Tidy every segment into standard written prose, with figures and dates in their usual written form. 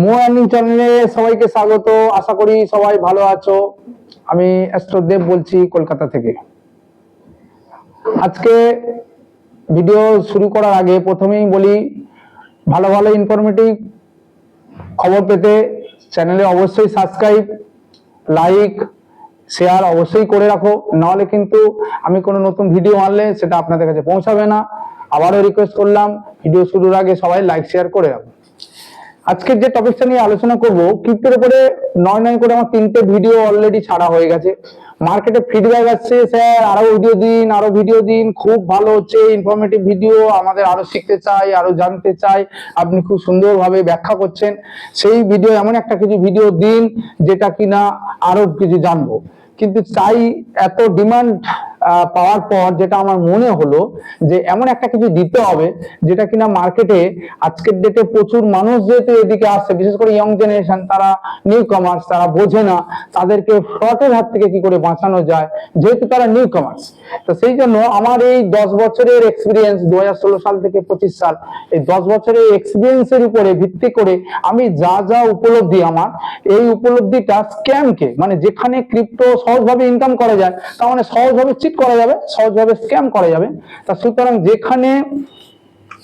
Morning চ্যানেলে সবাইকে স্বাগত। আশা করি সবাই ভালো আছো। আমি অ্যাস্ট্রো দেব বলছি কলকাতা থেকে। আজকে ভিডিও শুরু করার আগে প্রথমেই বলি, ভালো ভালো ইনফরমেটিভ খবর পেতে চ্যানেলে অবশ্যই সাবস্ক্রাইব, লাইক, শেয়ার অবশ্যই করে রাখো, নাহলে কিন্তু আমি কোনো নতুন ভিডিও আনলে সেটা আপনাদের কাছে পৌঁছাবে না। আবারও রিকোয়েস্ট করলাম, ভিডিও শুরুর আগে সবাই লাইক শেয়ার করে রাখো। আজকের যে টপিকটা নিয়ে আলোচনা করব, ক্রিপ্টোর উপরে নয় করে আমার 3টে ভিডিও অলরেডি ছাড়া হয়ে গেছে। মার্কেটে ফিডব্যাক আসছে, স্যার আরো ভিডিও দিন, খুব ভালো হচ্ছে, ইনফরমেটিভ ভিডিও, আমাদের আরো শিখতে চাই, আরো জানতে চাই, আপনি খুব সুন্দরভাবে ব্যাখ্যা করছেন। সেই ভিডিও, এমন একটা কিছু ভিডিও দিন যেটা কিনা আরো কিছু জানবো। কিন্তু চাই, এত ডিমান্ড পাওয়ার পর যেটা আমার মনে হলো যে এমন একটা কিছু দিতে হবে যেটা কিনা মার্কেটে আজকের ডেটে প্রচুর মানুষ যেহেতু এদিকে আসছে, বিশেষ করে ইয়ং জেনারেশন, তারা নিউ কামার্স, তারা বোঝে না তাদেরকে ফ্রডের হাত থেকে কি করে বাঁচানো যায়, যেহেতু তারা নিউ কামার্স। তো সেই জন্য আমার এই 10 বছরের এক্সপিরিয়েন্স, 2016 সাল থেকে 25 সাল, এই 10 বছরের এক্সপিরিয়েন্সের উপরে ভিত্তি করে আমি যা যা উপলব্ধি, আমার এই উপলব্ধিটা স্ক্যামকে, মানে যেখানে ক্রিপ্টো সহজভাবে ইনকাম করা যায়, তার মানে সহজভাবে চিট করা যাবে, সহজভাবে স্ক্যাম করা যাবে। তা সুতরাং যেখানে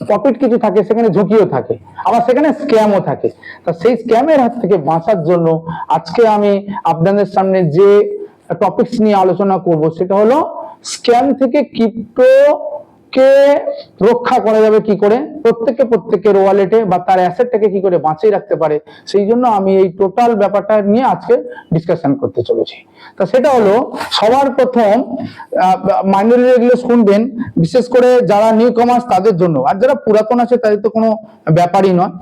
প্রফিট কিছু থাকে সেখানে ঝুঁকিও থাকে, আবার সেখানে স্ক্যামও থাকে। তা সেই স্ক্যামের হাত থেকে বাঁচার জন্য আজকে আমি আপনাদের সামনে যে টপিকস নিয়ে আলোচনা করব সেটা হলো স্ক্যাম থেকে ক্রিপ্টো কে রক্ষা করা যাবে কি করে, প্রত্যেকের ওয়ালেটে বা তার অ্যাসেটটাকে কি করে বাঁচিয়ে রাখতে পারে। সেই জন্য আমি এই টোটাল ব্যাপারটা নিয়ে আজকে ডিসকাশন করতে চলেছি। তা সেটা হলো, সবার প্রথম মাইনরিটি এগুলো শুনবেন, বিশেষ করে যারা নিউ কামার্স তাদের জন্য, আর যারা পুরাতন আছে তাদের তো কোনো ব্যাপারই নয়।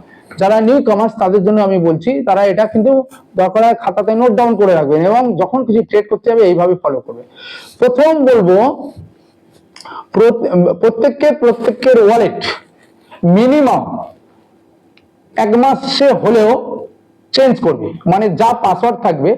যারা নিউ কামার্স তাদের জন্য আমি বলছি, তারা এটা কিন্তু দরকার হয় খাতাতে নোট ডাউন করে রাখবেন এবং যখন কিছু ট্রেড করতে যাবে এইভাবে ফলো করবে। প্রথম বলবো, প্রত্যেকের ওয়ালেট মিনিমাম 1 মাসে হলেও চেঞ্জ করবে। মানে যা পাসওয়ার্ড থাকবে,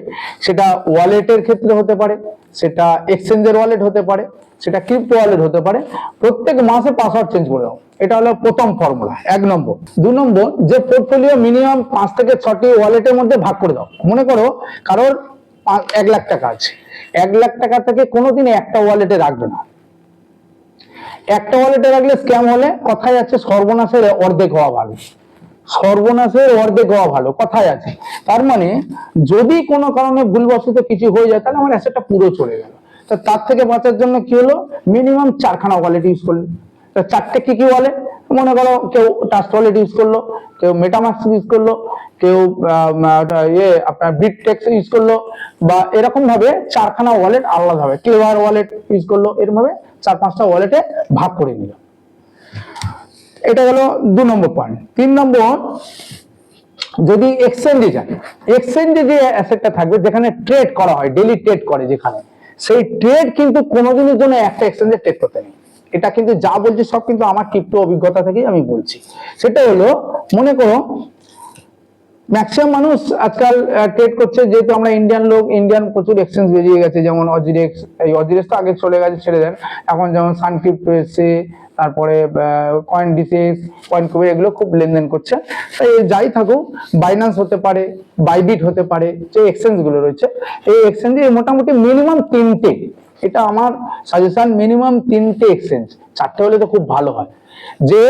সেটা ওয়ালেটের ক্ষেত্রে হতে পারে, সেটা এক্সচেঞ্জের ওয়ালেট হতে পারে, সেটা ক্রিপ্টো ওয়ালেট হতে পারে, প্রত্যেক মাসে পাসওয়ার্ড চেঞ্জ করে দাও। এটা হলো প্রথম ফর্মুলা, 1 নম্বর। 2 নম্বর, যে পোর্টফোলিও মিনিমাম 5 থেকে 6টি ওয়ালেটের মধ্যে ভাগ করে দাও। মনে করো কারোর 1 লাখ টাকা আছে, 1 লাখ টাকা থেকে কোনোদিন একটা ওয়ালেটে রাখবে না। একটা ওয়ালেটে রাখলে স্ক্যাম হলে কথাই আছে, সর্বনাশের অর্ধেক হওয়া ভালো, সর্বনাশের অর্ধেক হওয়া ভালো, কথাই আছে। তার মানে যদি কোনো কারণে ভুলবশত কিছু হয়ে যায়, তাহলে আমার অ্যাসেটটা পুরো চলে গেল। তো তার থেকে বাঁচার জন্য কি হলো, মিনিমাম 4খানা ওয়ালেট ইউজ করলে। তো 4টে কি কি ওয়ালেট, মনে করো কেউ ট্রাস্ট ওয়ালেট ইউজ করলো, কেউ মেটামাস্ক ইউজ করলো, কেউ আপনার বিটটেক্স ইউজ করলো, বা এরকম ভাবে 4খানা ওয়ালেট আলাদা হবে, ক্লেভার ওয়ালেট ইউজ করলো, এরকম ভাবে 4-5টা ওয়ালেটে ভাগ করে নিল। এটা হলো 2 নম্বর পয়েন্ট। 3 নম্বর, যদি এক্সচেঞ্জে যায়, এক্সচেঞ্জে যে অ্যাসেটটা থাকবে যেখানে ট্রেড করা হয়, ডেইলি ট্রেড করে যেখানে, সেই ট্রেড কিন্তু কোনোদিনের জন্য একটা এক্সচেঞ্জে ট্রেড করতে নেই। এটা কিন্তু যা বলছি সব কিন্তু আমার ক্রিপ্টো অভিজ্ঞতা থেকেই আমি বলছি। সেটা হলো, মনে করো ম্যাক্সিমাম মানুষ আজকাল ট্রেড করছে, যেহেতু আমরা ইন্ডিয়ান লোক, ইন্ডিয়ান প্রচুর এক্সচেঞ্জ বেরিয়ে গেছে, যেমন অজিরেক্স, এই অজিরেক্স তো আগে চলে গেছে, ছেড়ে দেন, এখন যেমন সান ক্রিপ্টো এসছে, তারপরে কয়েন ডিসেক্স, কয়েন কুবে, এগুলো খুব লেনদেন করছে। তাই যাই থাকুক, বাইন্যান্স হতে পারে, বাইবিট হতে পারে, যে এক্সচেঞ্জ গুলো রয়েছে, এই এক্সচেঞ্জে মোটামুটি মিনিমাম 3টে, এটা আমার সাজেশন, মিনিমাম 3টে এক্সচেঞ্জ, 4টে হলে তো খুব ভালো হয়, যে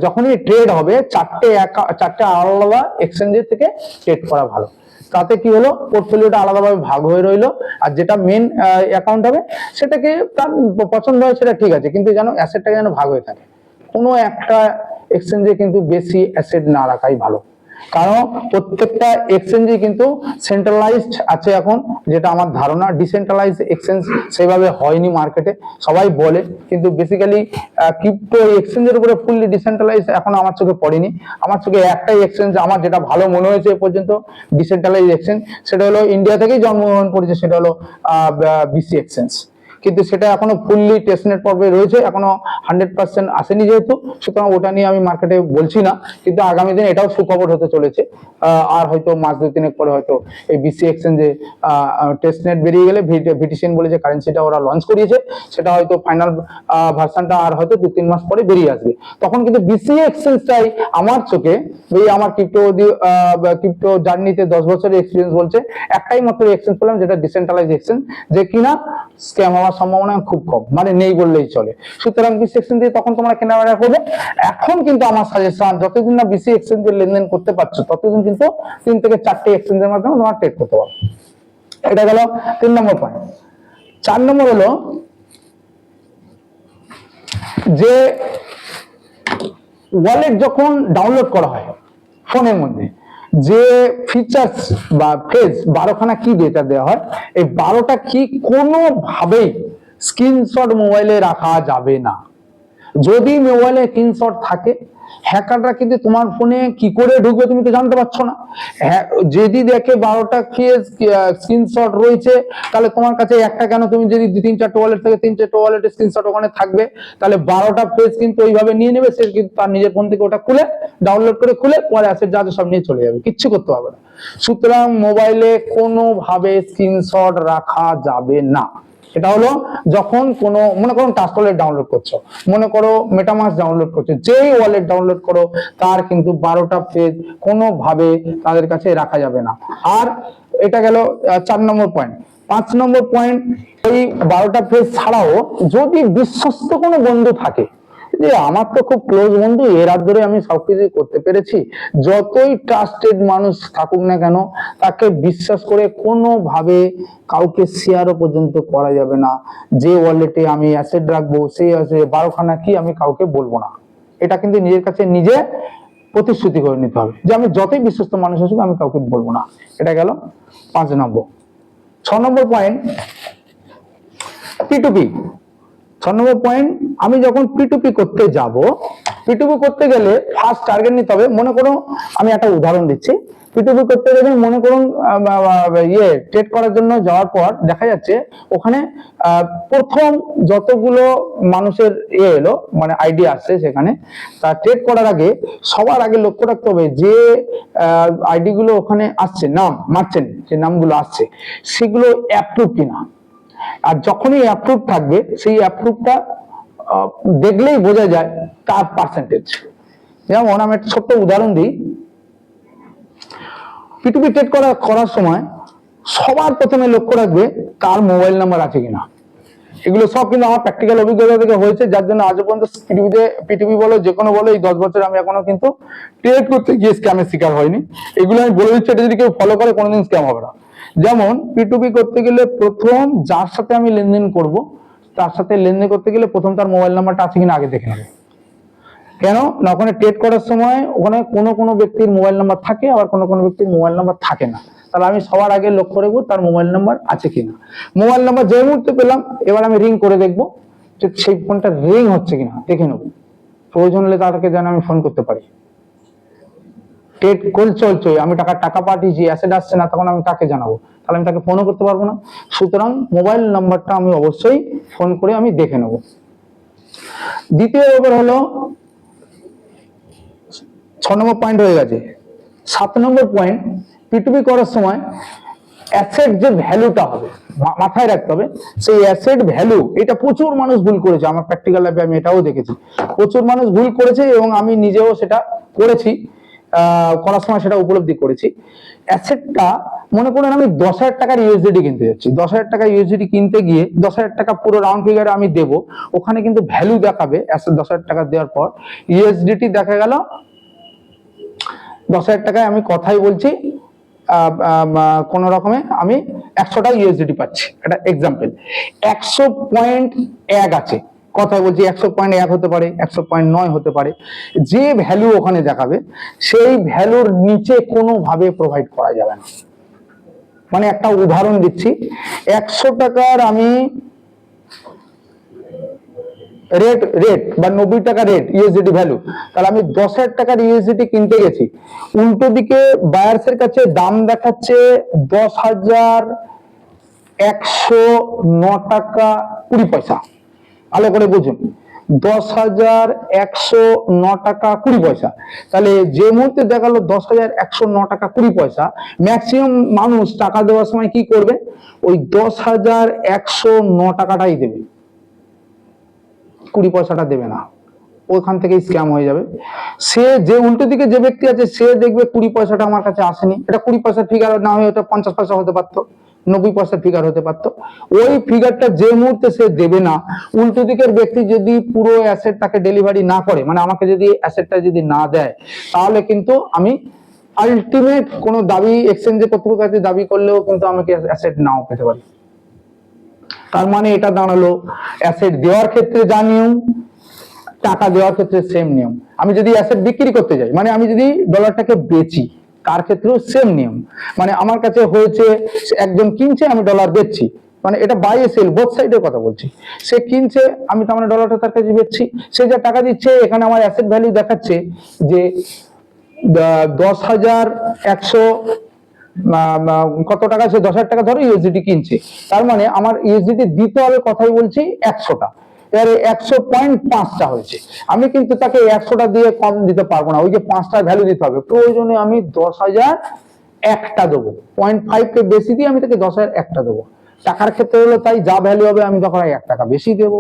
যখনই ট্রেড হবে 4টে আলাদা এক্সচেঞ্জের থেকে ট্রেড করা ভালো। তাতে কি হলো, পোর্টফোলিওটা আলাদাভাবে ভাগ হয়ে রইলো, আর যেটা মেন অ্যাকাউন্ট হবে সেটাকে তার পছন্দ হয় সেটা ঠিক আছে, কিন্তু যেন অ্যাসেটটা যেন ভাগ হয়ে থাকে। কোনো একটা এক্সচেঞ্জে কিন্তু বেশি অ্যাসেট না রাখাই ভালো, কারণ প্রত্যেকটা এক্সচেঞ্জে কিন্তু সেন্ট্রালাইজড আছে এখন, যেটা আমার ধারণা। ডিসেন্ট্রালাইজড এক্সচেঞ্জ সেভাবে হয়নি মার্কেটে, সবাই বলে, কিন্তু বেসিক্যালি ক্রিপ্টো এক্সচেঞ্জের উপরে ফুললি ডিসেন্ট্রালাইজড এখন আমার চোখে পড়েনি। আমার চোখে একটাই এক্সচেঞ্জ আমার যেটা ভালো মনে হয়েছে এ পর্যন্ত ডিসেন্ট্রালাইজড এক্সচেঞ্জ, সেটা হলো ইন্ডিয়া থেকেই জন্মগ্রহণ করেছে, সেটা হলো বিসি এক্সচেঞ্জ। কিন্তু সেটা এখনো ফুললি টেস্টনেট পর্বে রয়েছে, এখনো 100% আসেনি যেহেতু, সুতরাং ওটা নিয়ে আমি মার্কেটে বলছি না। কিন্তু আগামী দিন এটাও সুখবর হতে চলেছে। আর হয়তো মাস 2-3 পরে হয়তো এই বিসি এক্সচেঞ্জে টেস্টনেট বেরিয়ে গেলে ভিটিসিএন বলে যে কারেন্সিটা ওরা লঞ্চ করিয়েছে, সেটা হয়তো ফাইনাল ভার্সনটা আর হয়তো 2-3 মাস পরে বেরিয়ে আসবে। তখন কিন্তু বিসি এক্সচেঞ্জটাই আমার চোখে, এই আমার ক্রিপ্টো জার্নিতে 10 বছরের এক্সপিরিয়েন্স বলছে, একটাই মাত্র এক্সচেঞ্জ পেলাম যেটা ডিসেন্ট্রালাইজ এক্সচেঞ্জ, যে কিনা স্ক্যাম হওয়ার সম্ভাবনা খুব কম, মানে নেই বললেই চলে। সুতরাং বিসি এক্সচেঞ্জ দিয়ে তখন তোমরা কেনাবেচা করবে। এখন কিন্তু আমার সাজেশন, যতদিন না বিসি এক্সচেঞ্জের লেনদেন করতে পারছো ততদিন কিন্তু 3 থেকে 4টে এক্সচেঞ্জের মাধ্যমে তোমরা ট্রেড করতে পারো। এটা গেল 3 নম্বর পয়েন্ট। 4 নম্বর হলো যে ওয়ালেট যখন ডাউনলোড করা হয় ফোনের মধ্যে, যে ফিচার্স বা ফেজ 12খানা কি ডেটা দেওয়া হয়, এই 12টা কি কোনোভাবেই স্ক্রিনশট মোবাইলে রাখা যাবে না। যদি মোবাইলে স্ক্রিনশট থাকে, হ্যাকাররা কিন্তু তোমার ফোনে কি করে ঢুকবে তুমি তো জানতে পারছো না। যদি দেখে 12টা স্ক্রিনশট রয়েছে, তাহলে তোমার কাছে একটা কেন, তুমি যদি 2-3-4টে ওয়ালেট থেকে 3-4টে ওয়ালেটের স্ক্রিনশট ওখানে থাকবে, তাহলে 12টা পেজ কিন্তু ওইভাবে নিয়ে নেবে। সে কিন্তু তার নিজের ফোন থেকে ওটা খুলে ডাউনলোড করে পরে অ্যাসেট যা সব নিয়ে চলে যাবে, কিচ্ছু করতে পারবে না। সুতরাং মোবাইলে কোনোভাবে স্ক্রিনশট রাখা যাবে না। এটা হলো যখন কোনো, মনে করো টাস্ক ওয়ালেট ডাউনলোড করছো, মনে করো মেটামাস্ক ডাউনলোড করছো, যেই ওয়ালেট ডাউনলোড করো তার কিন্তু 12টা পেজ কোনোভাবে তাদের কাছে রাখা যাবে না। আর এটা গেল 4 নম্বর পয়েন্ট। 5 নম্বর পয়েন্ট, এই 12টা পেজ ছাড়াও যদি বিশ্বস্ত কোনো বন্ধু থাকে, যে আমার তো খুব ক্লোজ বন্ধু, এর হাত ধরে আমি সবকিছু করতে পেরেছি, যতই ট্রাস্টেড মানুষ থাকুক না কেন, তাকে বিশ্বাস করে কোনোভাবে কাউকে শেয়ারও পর্যন্ত করা যাবে না। যে ওয়ালেটে আমি অ্যাসেট রাখবো, সেই 12খানা কি আমি কাউকে বলবো না। এটা কিন্তু নিজের কাছে নিজে প্রতিশ্রুতি করে নিতে হবে যে আমি যতই বিশ্বস্ত মানুষ আসুক আমি কাউকে বলবো না। এটা গেল 5 নম্বর। 6 নম্বর পয়েন্ট, P2P। 6 নম্বর পয়েন্ট, আমি যখন P2P করতে যাব, P2P করতে গেলে ফার্স্ট টার্গেট নিতে হবে। মনে করো, আমি একটা উদাহরণ দিচ্ছি, P2P করতে গেলে মনে করুন ট্রেড করার জন্য যাওয়ার পর দেখা যাচ্ছে ওখানে প্রথম যতগুলো মানুষের এলো, মানে আইডিয়া আসছে সেখানে, তা ট্রেড করার আগে সবার আগে লক্ষ্য রাখতে হবে যে আইডি গুলো ওখানে আসছে, নাম মার্চেন্ট যে নামগুলো আসছে সেগুলো অ্যাপ্রুভ কিনা। আর যখনই অ্যাপ্রুভ থাকবে, সেই অ্যাপ্রুভটা দেখলেই বোঝা যায় তার পার্সেন্টেজ। যেমন আমি একটা ছোট্ট উদাহরণ দিই, P2P ট্রেড করার সময় সবার প্রথমে লক্ষ্য রাখবে তার মোবাইল নাম্বার আছে কিনা। এগুলো সব কিন্তু আমার প্র্যাকটিক্যাল অভিজ্ঞতা থেকে হয়েছে, যার জন্য আজ পর্যন্ত P2P বলো যে কোনো বলো, এই 10 বছর আমি এখনো কিন্তু ট্রেড করতে গিয়ে স্ক্যামের শিকার হয়নি। এগুলো আমি বলে দিচ্ছি, এটা যদি কেউ ফলো করে কোনোদিন স্ক্যাম হবে না। যেমন P2P করতে গেলে প্রথম যার সাথে আমি লেনদেন করব, তার সাথে লেনদেন করতে গেলে প্রথম তার মোবাইল নাম্বারটা আছে কিনা আগে দেখে নেবে। কেন না, ওখানে ট্রেড করার সময় ওখানে কোনো ব্যক্তির মোবাইল নাম্বার থাকে, আবার কোনো ব্যক্তির মোবাইল নাম্বার থাকে না। তাহলে আমি সবার আগে লক্ষ্য রাখবো তার মোবাইল নাম্বার আছে কিনা। মোবাইল নাম্বার যে মুহূর্তে পেলাম, এবার আমি রিং করে দেখবো যে সেই ফোনটা রিং হচ্ছে কিনা, দেখে নেবো। প্রয়োজন হলে তাদেরকে যেন আমি ফোন করতে পারি। ট্রেড চলছে, আমি টাকা পাঠিয়েছি, অ্যাসেট আসছে না, তখন আমি তাকে জানাবো, তাহলে আমি তাকে ফোনও করতে পারবো না। সুতরাং মোবাইল নাম্বারটা আমি অবশ্যই ফোন করে আমি দেখে নেব। দ্বিতীয় ব্যাপার হলো, 6 নম্বর পয়েন্ট হয়ে গেছে। 7 নম্বর পয়েন্ট, P2P করার সময় অ্যাসেট যে ভ্যালুটা হবে মাথায় রাখতে হবে। সেই অ্যাসেট ভ্যালু, এটা প্রচুর মানুষ ভুল করেছে, আমার প্র্যাকটিক্যাল লাইফে আমি এটাও দেখেছি, প্রচুর মানুষ ভুল করেছে এবং আমি নিজেও সেটা করেছি, করার সময় সেটা উপলব্ধি করেছি। অ্যাসেটটা মনে করেন আমি 10,000 টাকার ইউএসডিটি কিনতে যাচ্ছি, 10,000 টাকা ইউএসডিটি কিনতে গিয়ে 10,000 টাকা পুরো রাউন্ড ফিগারে আমি দেব, ওখানে কিন্তু ভ্যালু দেখাবে অ্যাসেট 10,000 টাকা দেওয়ার পর ইউএসডিটি দেখা গেল 10,000 টাকায়, আমি কথাই বলছি কোন রকমে আমি 100 টাকা ইউএসডিটি পাচ্ছি, এটা এক্সাম্পল। 100.1 আছে, কথাই বলছি 100.1 হতে পারে, 100.9 হতে পারে। যে ভ্যালু ওখানে দেখাবে সেই ভ্যালুর নিচে কোনোভাবে প্রোভাইড করা যাবে না। মানে একটা উদাহরণ দিচ্ছি, 100 টাকার আমি রেট বা 90 টাকা রেট ইউএসডিটি ভ্যালু, তাহলে আমি 10,000 টাকার ইউএসডিটি কিনতে গেছি, উল্টো দিকে বায়ার্সের কাছে দাম দেখাচ্ছে 10,109 টাকা 20 পয়সা। ভালো করে বুঝুন, 10,109 টাকা 20 পয়সা। তাহলে যে মুহূর্তে দেখালো 10,109 টাকা 20 পয়সা, ম্যাক্সিমাম মানুষ টাকা দেওয়ার সময় কি করবে, ওই 10,109 টাকাটাই দেবে, 20 পয়সাটা দেবে না, ওখান থেকেই স্ক্যাম হয়ে যাবে। সে যে উল্টো দিকে যে ব্যক্তি আছে সে দেখবে 20 পয়সাটা আমার কাছে আসেনি, এটা 20 পয়সার ফিগার না হয়ে ওটা 50 পয়সা হতে পারতো, 90 পয়সার ফিগার হতে পারতো। ওই ফিগারটা যে মুহূর্তে সে দেবে না, উল্টো দিকের ব্যক্তি যদি পুরো অ্যাসেটটাকে ডেলিভারি না করে, মানে আমাকে যদি অ্যাসেটটা যদি না দেয়, তাহলে কিন্তু আমি আলটিমেট কোনো দাবি এক্সচেঞ্জে কর্তৃপক্ষের কাছে দাবি করলেও কিন্তু আমাকে অ্যাসেট নাও পেতে পারি। তার মানে এটা দাঁড়ালো অ্যাসেট দেওয়ার ক্ষেত্রে যা নিয়ম, টাকা দেওয়ার ক্ষেত্রে সেম নিয়ম। আমি যদি অ্যাসেট বিক্রি করতে যাই, মানে আমি যদি ডলারটাকে বেচি, তার ক্ষেত্রেও সেম নিয়ম। মানে আমার কাছে হয়েছে একজন কিনছে, আমি ডলার বেচছি, মানে এটা বাই সেল বোথ সাইডের কথা বলছি। সে কিনছে, আমি তার মানে ডলারটা তার কাছে বেচছি, সে যা টাকা দিচ্ছে, এখানে আমার অ্যাসেট ভ্যালু দেখাচ্ছে যে 10,100 কত টাকা, সে 10,000 টাকা ধরো ইউএসডিটি কিনছে, তার মানে আমার ইউএসডিটি দিতে হবে, কথাই বলছি 100টা, এবারে 100.5টা হয়েছে, আমি কিন্তু তাকে 100টা দিয়ে কম দিতে পারবো না, ওই যে 5টার ভ্যালু দিতে হবে, প্রয়োজনে আমি 10,001টা দেবো, 0.5 কে বেশি দিয়ে আমি তাকে 10,001টা দেবো। টাকার ক্ষেত্রে হলো তাই, যা ভ্যালু হবে আমি দরকার হয় 1 টাকা বেশি দেবো।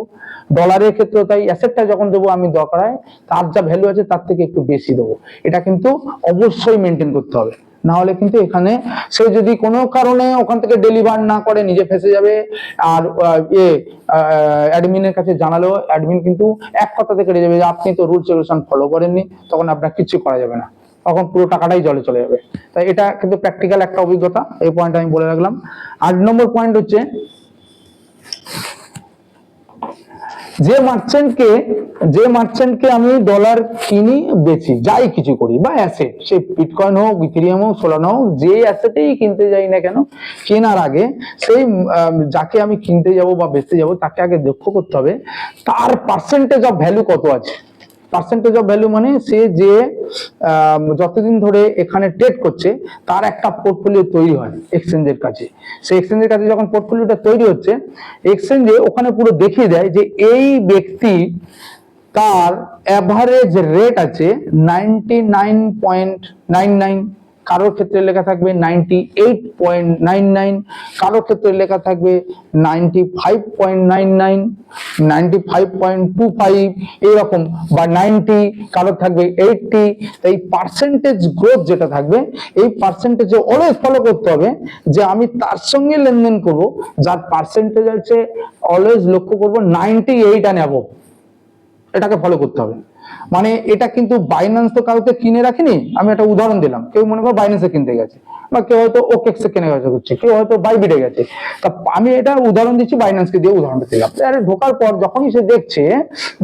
ডলারের ক্ষেত্রে তাই, অ্যাসেটটা যখন দেবো আমি দরকার হয় তার যা ভ্যালু আছে তার থেকে একটু বেশি দেবো। এটা কিন্তু অবশ্যই মেনটেন করতে হবে, না হলে কিন্তু এখানে সে যদি কোনো কারণে ওখান থেকে ডেলিভার না করে নিজে ফেঁসে যাবে। আর অ্যাডমিনের কাছে জানালেও অ্যাডমিন কিন্তু এক কথা থেকে কেটে যাবে যে আপনি তো রুলস রেগুলেশন ফলো করেননি, তখন আপনার কিছু করা যাবে না, তখন পুরো টাকাটাই জলে চলে যাবে। তাই এটা কিন্তু প্র্যাকটিক্যাল একটা অভিজ্ঞতা, এই পয়েন্ট আমি বলে রাখলাম। 8 নম্বর পয়েন্ট হচ্ছে, যে মার্চেন্টকে আমি ডলার কিনি বেচি যাই কিছু করি, বা অ্যাসেট, সে বিটকয়েন হোক, ইথেরিয়াম হোক, সোলানা হোক, যে অ্যাসেটেই কিনতে যাই না কেন, কেনার আগে সেই যাকে আমি কিনতে যাব বা বেচতে যাব তাকে আগে লক্ষ্য করতে হবে তার পার্সেন্টেজ অফ ভ্যালু কত আছে। পার্সেন্টেজ অফ ভ্যালু মানে সে যে যতদিন ধরে এখানে ট্রেড করছে তার একটা পোর্টফোলিও তৈরি হয় এক্সচেঞ্জের কাছে। সেই এক্সচেঞ্জের কাছে যখন পোর্টফোলিওটা তৈরি হচ্ছে, এক্সচেঞ্জে ওখানে পুরো দেখিয়ে দেয় যে এই ব্যক্তি তার অ্যাভারেজ রেট আছে 99.99, কারোর ক্ষেত্রে লেখা থাকবে 98.99, কারোর ক্ষেত্রে লেখা থাকবে 95.99, 95.25 এইরকম, বা 90, কারোর থাকবে 80। এই পার্সেন্টেজ গ্রোথ যেটা থাকবে, এই পার্সেন্টেজে অলওয়েজ ফলো করতে হবে যে আমি তার সঙ্গে লেনদেন করব যার পার্সেন্টেজ আছে, অলওয়েজ লক্ষ্য করব 98 and অ্যাবভ, এটাকে ফলো করতে হবে। মানে এটা কিন্তু বাইন্যান্স তো কাউকে কিনে রাখিনি, আমি একটা উদাহরণ দিলাম, কেউ মনে করো বাইন্যান্সে কিনতে গেছে, বা কেউ হয়তো ওকেক্সে কেনা বেচা করছে, কেউ হয়তো বাইবিটে গেছে, তা আমি এটা উদাহরণ দিচ্ছি, বাইন্যান্সকে দিয়ে উদাহরণটা দিলাম। আরে ঢোকার পর যখনই সে দেখছে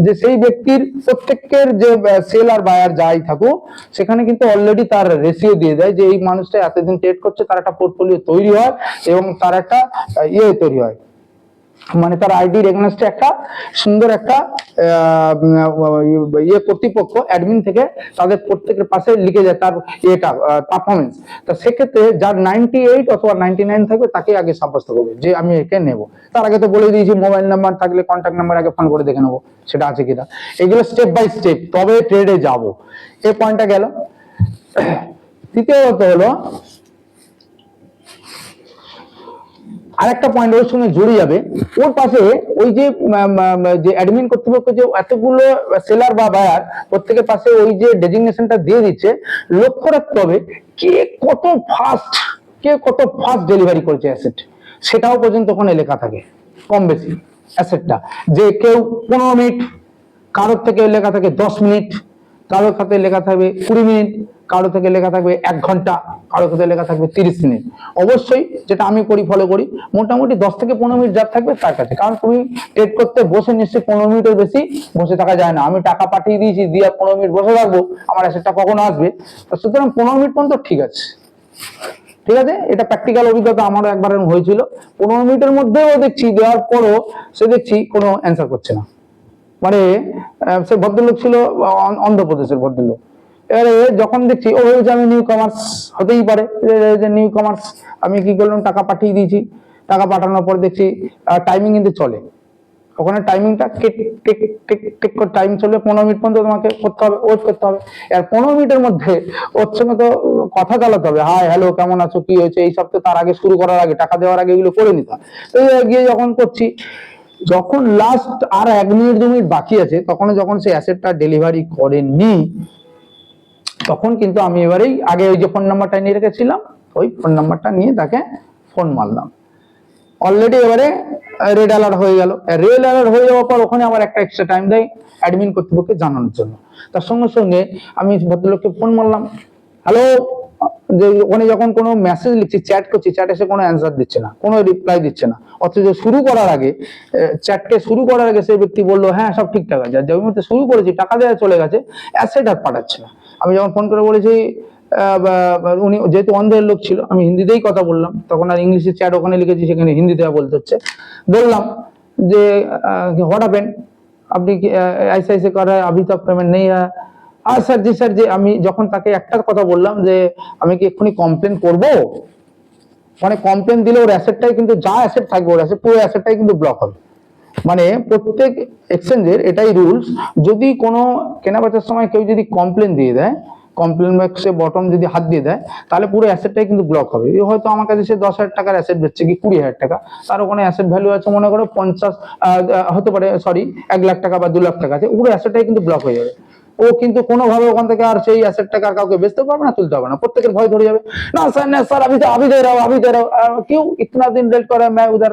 যে সেই ব্যক্তির প্রত্যেকের যে সেল আর বায়ার যাই থাকুক, সেখানে কিন্তু অলরেডি তার রেশিও দিয়ে দেয় যে এই মানুষটা এতদিন ট্রেড করছে, তার একটা পোর্টফোলিও তৈরি হয় এবং তার একটা তৈরি হয়, মানে তার আইডির এগেইনস্টে একটা সুন্দর একটা কর্তৃপক্ষ অ্যাডমিন থেকে তাদের প্রত্যেকের পাশে লিখে যায় তার পারফরমেন্স। তা সেক্ষেত্রে যার 98 অথবা 99 থাকবে তাকে আগে সাব্যস্ত করবে যে আমি একে নেব। তার আগে তো বলে দিয়েছি মোবাইল নাম্বার থাকলে কন্ট্যাক্ট নাম্বার আগে ফোন করে দেখে নেবো সেটা আছে কিনা, এগুলো স্টেপ বাই স্টেপ, তবে ট্রেডে যাব। এই পয়েন্টটা গেল। তৃতীয়ত হলো আরেকটা পয়েন্ট ওর সঙ্গে জড়িয়ে যাবে, ওর পাশে ওই যে অ্যাডমিন কর্তৃপক্ষ যে এতগুলো সেলার বা বায়ার প্রত্যেকের পাশে ওই যে ডেজিগনেশনটা দিয়ে দিচ্ছে, লক্ষ্য রাখতে হবে কে কত ফাস্ট ডেলিভারি করেছে অ্যাসেট, সেটাও পর্যন্ত ওখানে লেখা থাকে কম বেশি অ্যাসেটটা, যে কেউ 15 মিনিট, কারোর থেকে লেখা থাকে 10 মিনিট, কারোর খাতে লেখা থাকবে 20 মিনিট, কারো থেকে লেখা থাকবে 1 ঘন্টা, কারো থেকে লেখা থাকবে 30 মিনিট। অবশ্যই যেটা আমি করি ফলো করি, মোটামুটি 10 থেকে 15 মিনিট যার থাকবে তার কাছে, কারণ তুমি ট্রেড করতে বসে নিশ্চয়ই 15 মিনিটের বেশি বসে থাকা যায় না। আমি টাকা পাঠিয়ে দিয়েছি, দিয়ে 15 মিনিট বসে থাকবো, আমার অ্যাসেটটা কখন আসবে? সুতরাং 15 মিনিট পর্যন্ত ঠিক আছে, ঠিক আছে। এটা প্র্যাকটিক্যাল অভিজ্ঞতা আমারও একবার হয়েছিল। 15 মিনিটের মধ্যেও দেখছি দেওয়ার পরও সে দেখছি কোনো অ্যান্সার করছে না, মানে সে ভদ্রলোক ছিল অন্ধ্রপ্রদেশের ভদ্রলোক। এবারে যখন দেখছি ও ভেবেছে আমি নিউ কমার্স, হতেই পারে যে নিউ কমার্স, আমি কি করলাম টাকা পাঠিয়ে দিয়েছি, টাকা পাঠানোর পর দেখছি টাইমিং কিন্তু চলে, ওখানে টাইমিংটা টিক টিক টিক টিক করে টাইম চলবে, 15 মিনিট পর্যন্ত তোমাকে করতে হবে, ওয়েট করতে হবে। আর 15 মিনিটের মধ্যে ওর সঙ্গে তো কথা চালাতে হবে, হাই হ্যালো কেমন আছো, কি হয়েছে, এই সব তো তার আগে শুরু করার আগে, টাকা দেওয়ার আগে এগুলো করে নিতে হয়। তো গিয়ে যখন করছি, যখন লাস্ট আর 1 মিনিট 2 মিনিট বাকি আছে, তখন যখন সে অ্যাসেটটা ডেলিভারি করেনি, তখন কিন্তু আমি এবারেই আগে ওই যে ফোন নাম্বারটা নিয়ে রেখেছিলাম, ওই ফোন নাম্বারটা নিয়ে তাকে ফোন মারলাম। অলরেডি এবারে রেড অ্যালার্ট হয়ে গেল। রেড অ্যালার্ট হয়ে যাওয়ার পর ওখানে আবার একটা এক্সট্রা টাইম দেয় অ্যাডমিন কর্তৃপক্ষকে জানানোর জন্য। তার সঙ্গে সঙ্গে আমি ভদ্রলোককে ফোন মারলাম, হ্যালো, যে ওখানে যখন কোনো মেসেজ লিখছি, চ্যাট করছি, চ্যাট এসে কোনো অ্যান্সার দিচ্ছে না, কোনো রিপ্লাই দিচ্ছে না। অথচ শুরু করার আগে, চ্যাটকে শুরু করার আগে সেই ব্যক্তি বললো হ্যাঁ সব ঠিকঠাক আছে, আর যে মুহূর্তে শুরু করেছি টাকা দেওয়া চলে গেছে, অ্যাসেট আর পাঠাচ্ছে না। আমি যখন ফোন করে বলেছি, উনি যেহেতু অন্ধের লোক ছিল, আমি হিন্দিতেই কথা বললাম, তখন আর ইংলিশে চ্যাট ওখানে লিখেছি, সেখানে হিন্দিতে বলতে হচ্ছে। বললাম যে হোয়াট হ্যাপেন্ড, আপনি কি ऐसे ऐसे कर रहा है, अभी तक पेमेंट नहीं है। আর স্যার জি স্যার, যে আমি যখন তাকে একটা কথা বললাম যে আমি কি এক্ষুনি কমপ্লেন করব, মানে কমপ্লেন দিলে ওর অ্যাসেটটাই কিন্তু, যা অ্যাসেট থাকবে ওর অ্যাসেট, পুরো অ্যাসেটটাই কিন্তু ব্লক হবে। মানে প্রত্যেক এক্সচেঞ্জের এটাই রুলস, যদি কোনো কেনাবেচার সময় কেউ যদি কমপ্লেন দিয়ে দেয়, কমপ্লেন বক্সে বটম যদি হাত দিয়ে দেয়, তাহলে পুরো অ্যাসেটটাই কিন্তু ব্লক হবে। হয়তো আমার কাছে সে 10,000 টাকার অ্যাসেট বেচছে কি 20,000 টাকা, তার ওখানে অ্যাসেট ভ্যালু আছে মনে করো 50 হতে পারে, সরি 1 লাখ টাকা বা 2 লাখ টাকা আছে, পুরো অ্যাসেটটাই কিন্তু ব্লক হয়ে যাবে। ও কিন্তু কোনোভাবে ওখান থেকে আর সেই অ্যাসেট টাকা আর কাউকে বেচতে পারবে না, তুলতে হবে না, প্রত্যেকের ভয় ধরে যাবে। না স্যার अभी दे रहा हूँ, अभी दे रहा हूँ। क्यों इतना दिन लेट कर रहा है, मैं उधर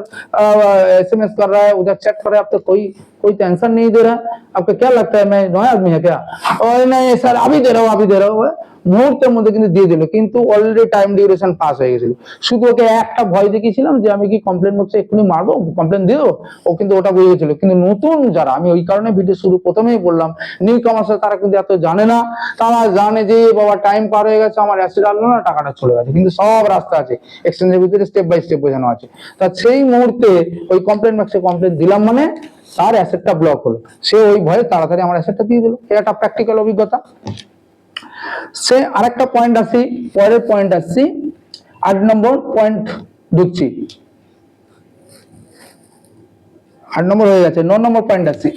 SMS कर रहा है, उधर चैट कर रहा है, अब तो कोई टेंशन नहीं दे रहा है, आपको क्या लगता है मैं नया आदमी है क्या? और नहीं सर अभी दे रहा हूँ, अभी दे रहा हूँ। মুহূর্তের মধ্যে কিন্তু দিয়ে দিল, কিন্তু অলরেডি টাইম ডিউরেশন পাস হয়ে গেছিল। শুধু ওকে একটা ভয় দেখিয়েছিলাম যে আমি কি কমপ্লেন বক্সে এক্ষুনি মারবো, কমপ্লেন দিয়ে দেবো, ও কিন্তু ওটা বুঝে গেছিল। কিন্তু নতুন যারা, আমি ওই কারণে ভিডিও শুরু প্রথমেই বললাম, নিউ কামার্স তারা কিন্তু এত জানে না, তারা জানে যে বাবা টাইম পার হয়ে গেছে, আমার অ্যাসেট আসলো না, টাকাটা চলে গেছে, কিন্তু সব রাস্তা আছে এক্সচেঞ্জের ভিতরে, স্টেপ বাই স্টেপ বোঝানো আছে। তা সেই মুহূর্তে ওই কমপ্লেন বক্সে কমপ্লেন দিলাম মানে তার অ্যাসেটটা ব্লক হলো, সে ওই ভয়ে তাড়াতাড়ি আমার অ্যাসেটটা দিয়ে দিল। এটা একটা প্র্যাকটিক্যাল অভিজ্ঞতা। সে আরেকটা পয়েন্ট আসি, পরের পয়েন্ট আসছি, 8 নম্বর পয়েন্ট ঢুকছি, 8 নম্বর হয়ে গেছে, 9 নম্বর পয়েন্ট আসছি।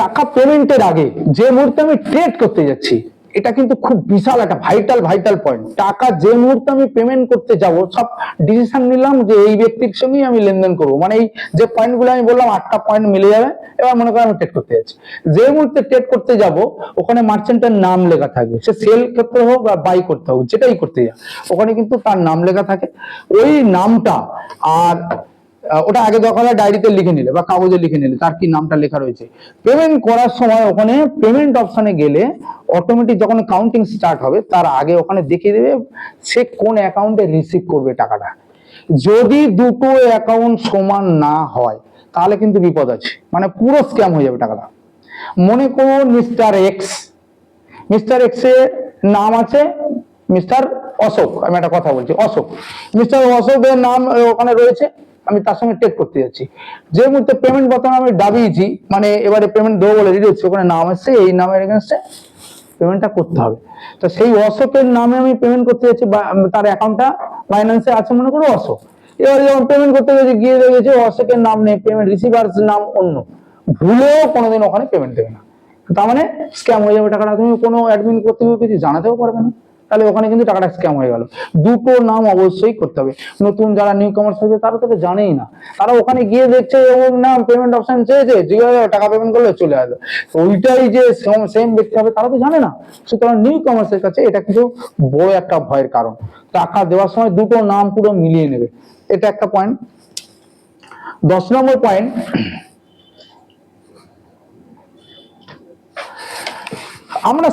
টাকা পেমেন্টের আগে যে মুহূর্তে আমি ট্রেড করতে যাচ্ছি, এটা কিন্তু খুব বিশাল একটা ভাইটাল পয়েন্ট। টাকা যে মুহূর্তে আমি পেমেন্ট করতে যাব, সব ডিসিশন নিলাম যে এই ব্যক্তির সঙ্গেই আমি লেনদেন করবো, মানে এই যে পয়েন্টগুলো আমি বললাম 8টা পয়েন্ট মিলে যাবে। এবার মনে করেন আমি ট্রেড করতে যাচ্ছি, যে মুহূর্তে ট্রেড করতে যাব ওখানে মার্চেন্টের নাম লেখা থাকবে, সে সেল ক্ষেত্রে হোক বা বাই করতে হোক, যেটাই করতে যা, ওখানে কিন্তু তার নাম লেখা থাকে। ওই নামটা আর ওটা আগে দরকার হয় ডায়েরিতে লিখে নিলে বা কাগজে লিখে নিলে তার কি নামটা লেখা রয়েছে। পেমেন্ট করার সময় ওখানে পেমেন্ট অপশনে গেলে অটোমেটিক যখন কাউন্টিং স্টার্ট হবে তার আগে ওখানে দেখিয়ে দেবে সে কোন অ্যাকাউন্টে রিসিভ করবে টাকাটা। যদি দুটো অ্যাকাউন্ট সমান না হয় তাহলে কিন্তু বিপদ আছে, মানে পুরো স্ক্যাম হয়ে যাবে টাকাটা। মনে করুন মিস্টার এক্স এর নাম আছে মিস্টার অশোক, আমি একটা কথা বলছি, অশোক, মিস্টার অশোকের নাম ওখানে রয়েছে, আমি তার সঙ্গে ট্রেড করতে যাচ্ছি। যে মুহূর্তে পেমেন্ট বোতাম আমি দাবিয়েছি, মানে এবারে পেমেন্ট দেবো বলে রেডি হচ্ছে, ওখানে নাম আসছে, এই নামের এগেইনস্টে পেমেন্টটা করতে হবে। তো সেই অশোকের নামে আমি পেমেন্ট করতে যাচ্ছি, তার অ্যাকাউন্টটা বাইন্যান্সে আছে মনে করো অশোক। এবারে যখন পেমেন্ট করতে গেছি, গিয়ে দেখেছি অশোকের নাম নেই, পেমেন্ট রিসিভার নাম অন্য, ভুলেও কোনোদিন ওখানে পেমেন্ট দেবে না। তার মানে স্ক্যাম হয়ে যাবে টাকাটা, তুমি কোনো অ্যাডমিন কর্তৃপক্ষ কিছু জানাতেও পারবে না, তাহলে ওখানে কিন্তু টাকাটা স্ক্যাম হয়ে গেল। দুটো নাম অবশ্যই করতে হবে। নতুন যারা নিউ কামার্স আছে তারা তো জানেই না, তারা ওখানে গিয়ে দেখছে এবং নাম পেমেন্ট অপশন চেয়েছে, টাকা পেমেন্ট করলে চলে আসবে, ওইটাই যে সেম ব্যক্তি হবে তারা তো জানে না। সুতরাং নিউ কামার্সের কাছে এটা কিন্তু বড় একটা ভয়ের কারণ। টাকা দেওয়ার সময় দুটো নাম পুরো মিলিয়ে নেবে, এটা একটা পয়েন্ট। 10 নম্বর পয়েন্ট, আমরা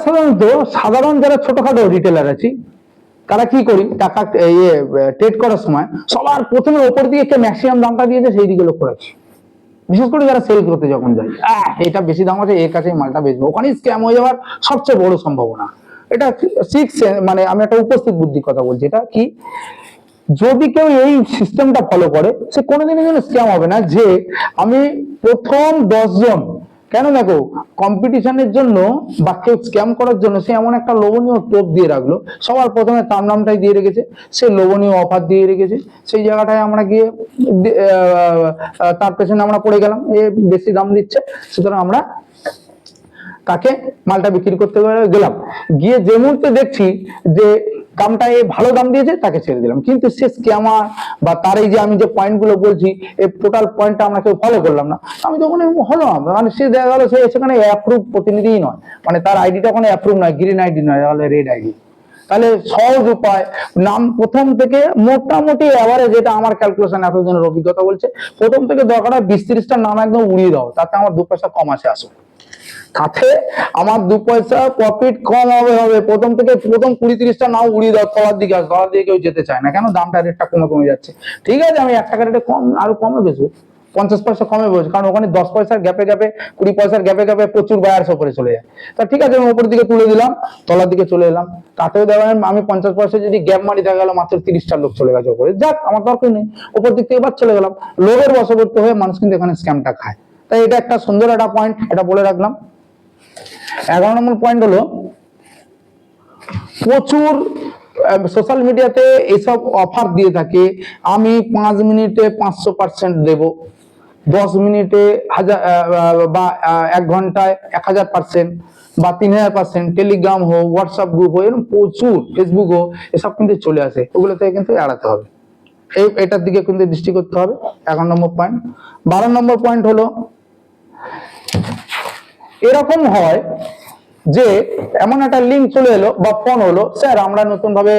সাধারণ যারা ছোটখাটো রিটেলার আছি তারা কি করি, টাকা ট্রেড করার সময় সবার প্রথমে ওপর দিয়ে ম্যাক্সিমাম দামটা দিয়েছে সেই দিকে লক্ষ্য রাখি, বিশেষ করে যারা সেল করতে যখন যায়, এটা বেশি দাম আছে এর কাছে মালটা বেচবো, ওখানেই স্ক্যাম হয়ে যাওয়ার সবচেয়ে বড় সম্ভাবনা। এটা মানে আমি একটা উপস্থিত বুদ্ধির কথা বলছি। এটা কি, যদি কেউ এই সিস্টেমটা ফলো করে সে কোনোদিনই যেন স্ক্যাম হবে না, যে আমি প্রথম 10 জন কেন দেখো, কম্পিটিশনের জন্য বা কেউ স্ক্যাম করার জন্য সে এমন একটা লোভনীয় টোপ দিয়ে রাখলো, সবার প্রথমে তার নামটাই দিয়ে রেখেছে, সে লোভনীয় অফার দিয়ে রেখেছে, সেই জায়গাটায় আমরা গিয়ে তার পেছনে আমরা পড়ে গেলাম, এ বেশি দাম দিচ্ছে, সুতরাং আমরা তাকে মালটা বিক্রি করতে গেলাম, গিয়ে যে মুহূর্তে দেখছি যে দামটা ভালো দাম দিয়েছে তাকে ছেড়ে দিলাম, কিন্তু সে স্ক্যামার বা তার এই যে আমি যে পয়েন্ট গুলো বলছি এই টোটাল পয়েন্টটা আমরা কেউ ফলো করলাম না, আমি তখন হলো মানে সে দেখা গেল সে সেখানে অ্যাপ্রুভ প্রতিনিধিই নয়, মানে তার আইডিটা ওখানে অ্যাপ্রুভ নয়, গ্রিন আইডি নয়, তাহলে রেড আইডি। তাহলে সহজ উপায়, নাম প্রথম থেকে মোটামুটি এভারেজ, যেটা আমার ক্যালকুলেশন এতদিনের অভিজ্ঞতা বলছে, প্রথম থেকে দরকার হয় 20-30টা নাম একদম উড়িয়ে দাও, তাতে আমার 2 পয়সা কম আসে আসো, তাতে আমার 2 পয়সা প্রফিট কম হবে। প্রথম 20-30টা নাও উড়িয়ে দাও, তলার দিকে আসো, তলার দিকে কেউ যেতে চায় না, কেন দামটা রেটটা কমে যাচ্ছে। ঠিক আছে, আমি 1 টাকা রেটে কম আরো কমে বেচবো, 50 পয়সা কমে বসে, কারণ ওখানে 10 পয়সার গ্যাপে 20 পয়সার গ্যাপে প্রচুর বায়ার্স উপরে চলে যায়। তা ঠিক আছে, আমি উপর দিকে তুলে দিলাম, তলার দিকে চলে এলাম, তাতেও দেখেন আমি 50 পয়সা যদি গ্যাপ মারি, দেখা গেল মাত্র 30টা লোক চলে গেছে উপরে, যাক আমার দরকার নেই, উপর দিক থেকে এবার চলে গেলাম। লোভের বশবর্তী হয়ে মানুষ কিন্তু এখানে স্ক্যামটা খায়। তাই এটা একটা সুন্দর একটা পয়েন্ট, এটা বলে রাখলাম। 11 নম্বর পয়েন্ট হলো, প্রচুর সোশ্যাল মিডিয়াতে এসব অফার দিয়ে থাকে, আমি 5 মিনিটে 500% দেব, 10 মিনিটে 1000 বা 1 ঘন্টায় 1000%, বা 3000%, টেলিগ্রাম হোক, হোয়াটসঅ্যাপ গ্রুপ হোক, এরকম প্রচুর, ফেসবুক হোক, এসব কিন্তু চলে আসে, ওগুলো থেকে কিন্তু এড়াতে হবে, এটার দিকে কিন্তু দৃষ্টি করতে হবে। 11 নম্বর পয়েন্ট। 12 নম্বর পয়েন্ট হলো, এরকম হয় যে এমন একটা লিঙ্ক চলে এলো বা ফোন হলো, স্যার আমরা নতুন ভাবে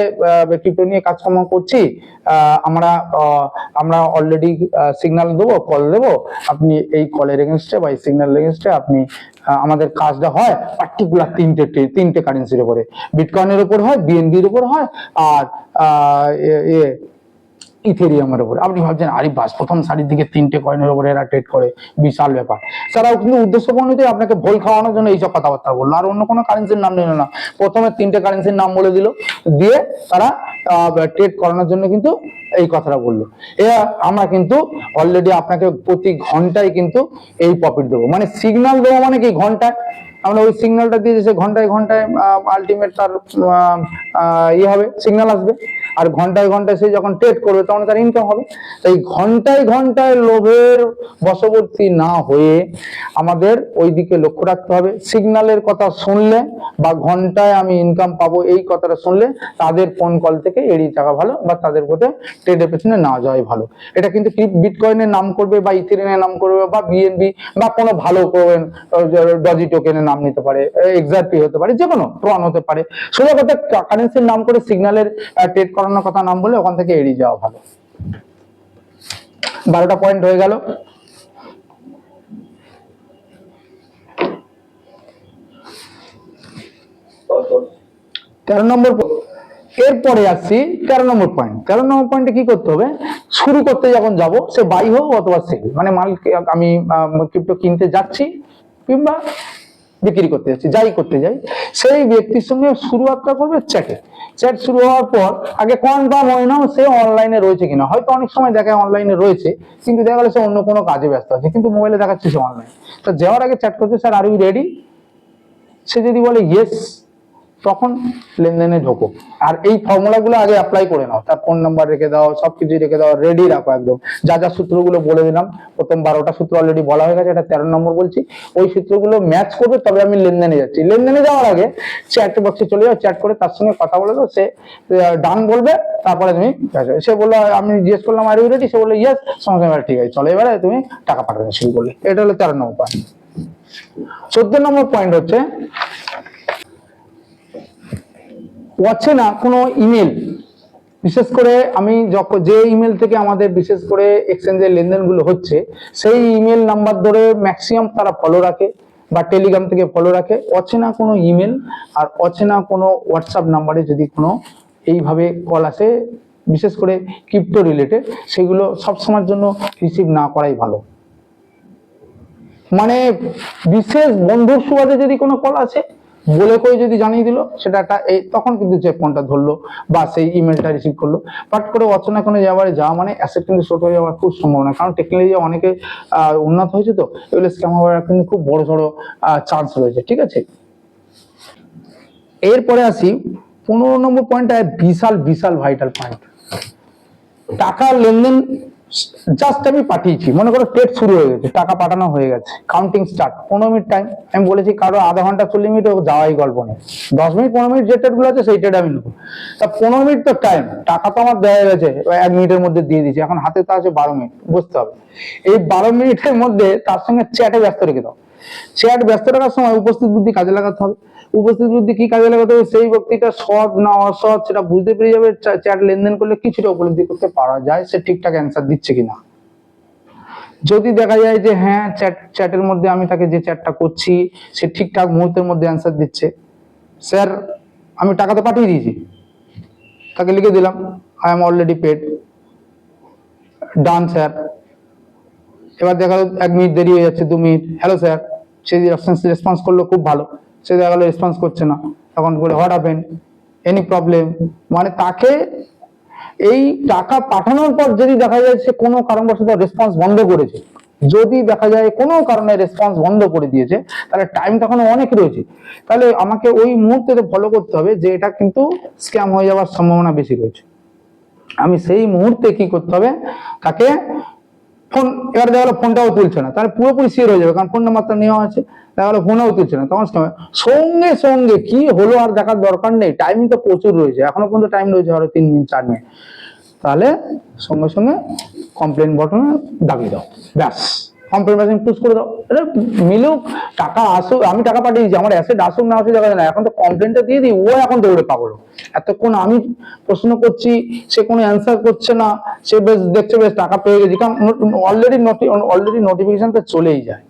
ক্রিপ্টো নিয়ে কাজকর্ম করছি, আমরা অলরেডি সিগন্যাল দেবো, কল দেবো, আপনি এই কলের এগেনস্টে বা এই সিগন্যাল এগেনস্টে আপনি আমাদের কাজটা হয় পার্টিকুলার তিনটে কারেন্সির উপরে, বিটকয়েনের উপর হয়, বিএনবির উপর হয়, আর ইথেরিয়ামের উপরে। আপনি ভাবছেন আরে বাস, প্রথম সারির দিকে 3টে কয়েনের উপরে এরা ট্রেড করে, বিশাল ব্যাপার। তারাও কিন্তু উদ্দেশ্যপ্রণোদিত আপনাকে ভুল খাওয়ানোর জন্য এইসব কথাবার্তা বললো, আর অন্য কোনো কারেন্সির নাম নিল না, প্রথমে 3টে কারেন্সির নাম বলে দিল, দিয়ে তারা ট্রেড করানোর জন্য কিন্তু এই কথাটা বললো। আমরা কিন্তু অলরেডি আপনাকে প্রতি ঘন্টায় কিন্তু এই প্রফিট দেবো, মানে সিগন্যাল দেবো, মানে কি ঘন্টায় আমরা ওই সিগন্যালটা দিয়ে যে ঘন্টায় আলটিমেট তার হবে, সিগন্যাল আসবে, আর ঘন্টায় সে যখন ট্রেড করবে তখন তার ইনকাম হবে। তাই ঘন্টায় লোভের বশবর্তী না হয়ে আমাদের ওই দিকে লক্ষ্য রাখতে হবে। সিগন্যালের কথা শুনলে বা ঘন্টায় আমি ইনকাম পাবো এই কথাটা শুনলে তাদের ফোন কল থেকে এড়িয়ে থাকা ভালো, বা তাদের পথে ট্রেডের পেছনে না যাওয়াই ভালো। এটা কিন্তু বিটকয়েনের নাম করবে বা ইথেরিয়ামের নাম করবে বা বিএনবি বা কোনো ভালো করবেন ডজি টোকেনের নাম নিতে পারে, এক্সআরপি হতে পারে, যে কোনো ট্রন হতে পারে, সোজা কথা কারেন্সির নাম করে সিগন্যালের ট্রেড করানোর কথা নাম বলে ওখান থেকে এড়িয়ে যাওয়া ভালো। 12টা পয়েন্ট হয়ে গেল। এরপরে আসছি 13 নম্বর পয়েন্ট। 13 নম্বর পয়েন্টে কি করতে হবে, শুরু করতে যখন যাব, সে বাই হোক অথবা সেল, মানে মাল আমি ক্রিপ্টো কিনতে যাচ্ছি কিংবা বিক্রি করতে যাচ্ছি, যাই করতে যাই, সেই ব্যক্তির সঙ্গে শুরুয়াতটা করবে চ্যাট শুরু হওয়ার পর আগে কনফার্ম হয় না সে অনলাইনে রয়েছে কিনা। হয়তো অনেক সময় দেখায় অনলাইনে রয়েছে, কিন্তু দেখা গেল সে অন্য কোনো কাজে ব্যস্ত আছে, কিন্তু মোবাইলে দেখাচ্ছে সে অনলাইন। তো যাওয়ার আগে চ্যাট করছে, স্যার আর ইউ রেডি? সে যদি বলে ইয়েস, তখন লেনদেনে ঢোকো। আর এই ফর্মুলাগুলো আগে অ্যাপ্লাই করে নাও, তার ফোন নাম্বার রেখে দাও, সবকিছু রেখে দাও, রেডি রাখো একদম। যা সূত্রগুলো বলে দিলাম, প্রথম 12টা সূত্র অলরেডি বলা হয়ে গেছে, এটা 13 নম্বর বলছি, ওই সূত্রগুলো ম্যাচ করবে, তবে আমি লেনদেনে যাচ্ছি। লেনদেনে যাওয়ার আগে চ্যাট বক্সে চলে যাও, চ্যাট করে তার সঙ্গে কথা বলে দাও, সে ডান বলবে, তারপরে তুমি সে বললো, আমি জিজ্ঞেস করলাম আর ইউ রেডি, সে বললো ইয়েস, সঙ্গে সঙ্গে ঠিক আছে চলো, এবারে তুমি টাকা পাঠাতে শুরু করলে। এটা হলো 13 নম্বর পয়েন্ট। 14 নম্বর পয়েন্ট হচ্ছে, অচেনা কোনো ইমেল, বিশেষ করে আমি যে ইমেল থেকে আমাদের বিশেষ করে এক্সচেঞ্জের লেনদেনগুলো হচ্ছে, সেই ইমেল নাম্বার ধরে ম্যাক্সিমাম তারা ফলো রাখে বা টেলিগ্রাম থেকে ফলো রাখে। অচেনা কোনো ইমেল আর অচেনা কোনো হোয়াটসঅ্যাপ নাম্বারে যদি কোনো এইভাবে কল আসে, বিশেষ করে ক্রিপ্টো রিলেটেড, সেগুলো সবসময়ের জন্য রিসিভ না করাই ভালো। মানে বিশেষ বন্ধুর সুবাদে যদি কোনো কল আসে, বলে কই যদি জানিয়ে দিল সেটা একটা তখন কিন্তু যে ফোনটা ধরলো বা সেই ইমেলটা রিসিভ করলো, বাট করে অচেনা কোনো যাওয়ার যাওয়া মানে অ্যাসেট কিন্তু শর্ট হয়ে যাওয়ার খুব সম্ভাবনা, কারণ টেকনোলজি অনেকে উন্নত হয়েছে, তো এগুলো স্ক্যাম হওয়ার কিন্তু খুব বড় সড়ো চান্স রয়েছে। ঠিক আছে, এরপরে আসি 15 নম্বর পয়েন্টটা, বিশাল বিশাল ভাইটাল পয়েন্ট। টাকা লেনদেন জাস্ট আমি পাঠিয়েছি, মনে করো ট্রেড শুরু হয়ে গেছে, টাকা পাঠানো হয়ে গেছে, কাউন্টিং স্টার্ট, 15 মিনিট টাইম আমি বলেছি, কারো আধা ঘন্টা 40 মিনিট যাওয়াই গল্প নেই, 10 মিনিট 15 মিনিট যে ট্রেড গুলো আছে সেই ট্রেড আমি নেবো। তা 15 মিনিট তো টাইম, টাকা তো আমার দেওয়া গেছে, 1 মিনিটের মধ্যে দিয়ে দিয়েছি, এখন হাতে তো আছে 12 মিনিট, বুঝতে হবে এই 12 মিনিটের মধ্যে তার সঙ্গে চ্যাটে ব্যস্ত রেখে দাও। চ্যাট ব্যস্ত রাখার সময় উপস্থিত বুদ্ধি কাজে লাগাতে হবে। উপস্থিত বুদ্ধি কি কাজে লাগাতে হবে, সেই ব্যক্তিটা সৎ না অসৎ সেটা বুঝতে পেরে যাবে, চ্যাট লেনদেন করলে কিছুটা উপলব্ধি করতে পারা যায় সে ঠিকঠাক অ্যান্সার দিচ্ছে কিনা। যদি দেখা যায় যে হ্যাঁ চ্যাটের মধ্যে আমি তাকে যে চ্যাটটা করছি সে ঠিকঠাক মুহূর্তের মধ্যে অ্যান্সার দিচ্ছে, স্যার আমি টাকা তো পাঠিয়ে দিয়েছি, তাকে লিখে দিলাম I am already paid, done sir. এবার দেখা গেল 1 মিনিট দেরি হয়ে যাচ্ছে, 2 মিনিট, হ্যালো স্যার, সে রেসপন্স করলো খুব ভালো, সে দেখা গেলো রেসপন্স করছে না, তখন বলে হোয়াট হ্যাপেন, এনি প্রবলেম, মানে তাকে এই টাকা পাঠানোর পর যদি দেখা যায় সে কোনো কারণবশত রেসপন্স বন্ধ করেছে, যদি দেখা যায় কোনো কারণে রেসপন্স বন্ধ করে দিয়েছে, তাহলে টাইম তখন অনেক রয়েছে, তাহলে আমাকে ওই মুহূর্তে ফলো করতে হবে যে এটা কিন্তু স্ক্যাম হয়ে যাওয়ার সম্ভাবনা বেশি রয়েছে। আমি সেই মুহূর্তে কি করতে হবে, তাকে ফোন, এবার দেখা গেলো ফোনটাও তুলছে না, তাহলে পুরোপুরি শিওর হয়ে যাবে, কারণ ফোন নাম্বারটা নেওয়া আছে, দেখা গেলো ফোনেও তুলছে না, তখন সঙ্গে সঙ্গে কি হলো আর দেখার দরকার নেই, টাইম তো প্রচুর রয়েছে, এখনো পর্যন্ত টাইম রয়েছে আরো 3 মিনিট 4 মিনিট, তাহলে সঙ্গে সঙ্গে কমপ্লেন বটনে দাবিয়ে দাও, ব্যাস কমপ্লেন বাটন পুশ করে দাও, এটা মিলুক, টাকা আসুক, আমি টাকা পাঠিয়েছি, আমার অ্যাসেট আসুক না আসুক দেখা যায় না, এখন তো কমপ্লেনটা দিয়ে দিই, ও এখন দৌড়ে পাগল, এতক্ষণ আমি প্রশ্ন করছি সে কোনো অ্যান্সার করছে না, সে বেশ দেখছে বেশ টাকা পেয়ে গেছি, কারণ অলরেডি নোটিফিকেশন তো চলেই যায়,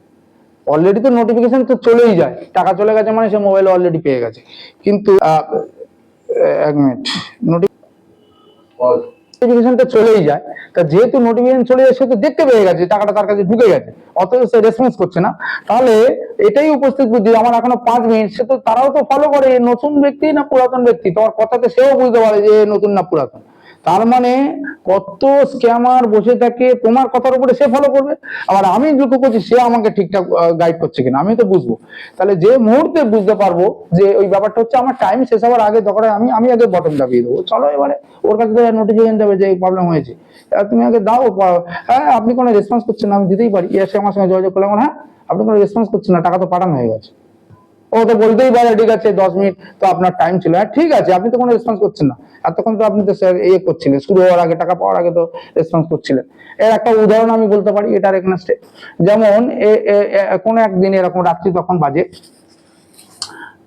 অলরেডি তো নোটিফিকেশন তো চলেই যায়, টাকা চলে গেছে মানে সে মোবাইলে অলরেডি পেয়ে গেছে, কিন্তু 1 মিনিট, নোটিফিকেশনটা চলেই যায়, তা যেহেতু নোটিফিকেশন চলে যায় সে তো দেখতে পেয়ে গেছে টাকাটা তার কাছে ঢুকে গেছে, অথচ সে রেসপন্স করছে না, তাহলে এটাই উপস্থিত বুদ্ধি, আমার এখনো 5 মিনিট, সে তো তারাও তো ফলো করে নতুন ব্যক্তি না পুরাতন ব্যক্তি, তোমার কথাতে সেও বুঝতে পারে যে নতুন না পুরাতন, তার মানে কত স্ক্যামার বসে থাকে তোমার কথার উপরে সে ফলো করবে, আবার আমি লক্ষ্য করছি সে আমাকে ঠিকঠাক গাইড করছে কিনা আমি তো বুঝবো, তাহলে যে মুহূর্তে বুঝতে পারবো যে ওই ব্যাপারটা হচ্ছে আমার টাইম শেষ হওয়ার আগে দরকার আমি আগে বটন দাবিয়ে দেবো, চলো এবারে ওর কাছে নোটিফিকেশন যাবে যে প্রবলেম হয়েছে, তুমি আগে দাও, হ্যাঁ আপনি কোনো রেসপন্স করছেন না, আমি দিতেই পারি, এসে আমার সঙ্গে যোগাযোগ করলাম, হ্যাঁ আপনি কোনো রেসপন্স করছেন না, টাকা তো পাঠানো হয়ে গেছে, ও তো বলতেই পারে ঠিক আছে 10 মিনিট তো আপনার টাইম ছিল, হ্যাঁ ঠিক আছে আপনি তো কোনো রেসপন্স করছেন না, এতক্ষণ তো আপনি তো স্যার করছিলেন, শুরু হওয়ার আগে টাকা পাওয়ার আগে তো রেসপন্স করছিলেন। এর একটা উদাহরণ আমি বলতে পারি, এটার এগেইনস্টে, যেমন কোনো একদিন এরকম রাত্রি তখন বাজে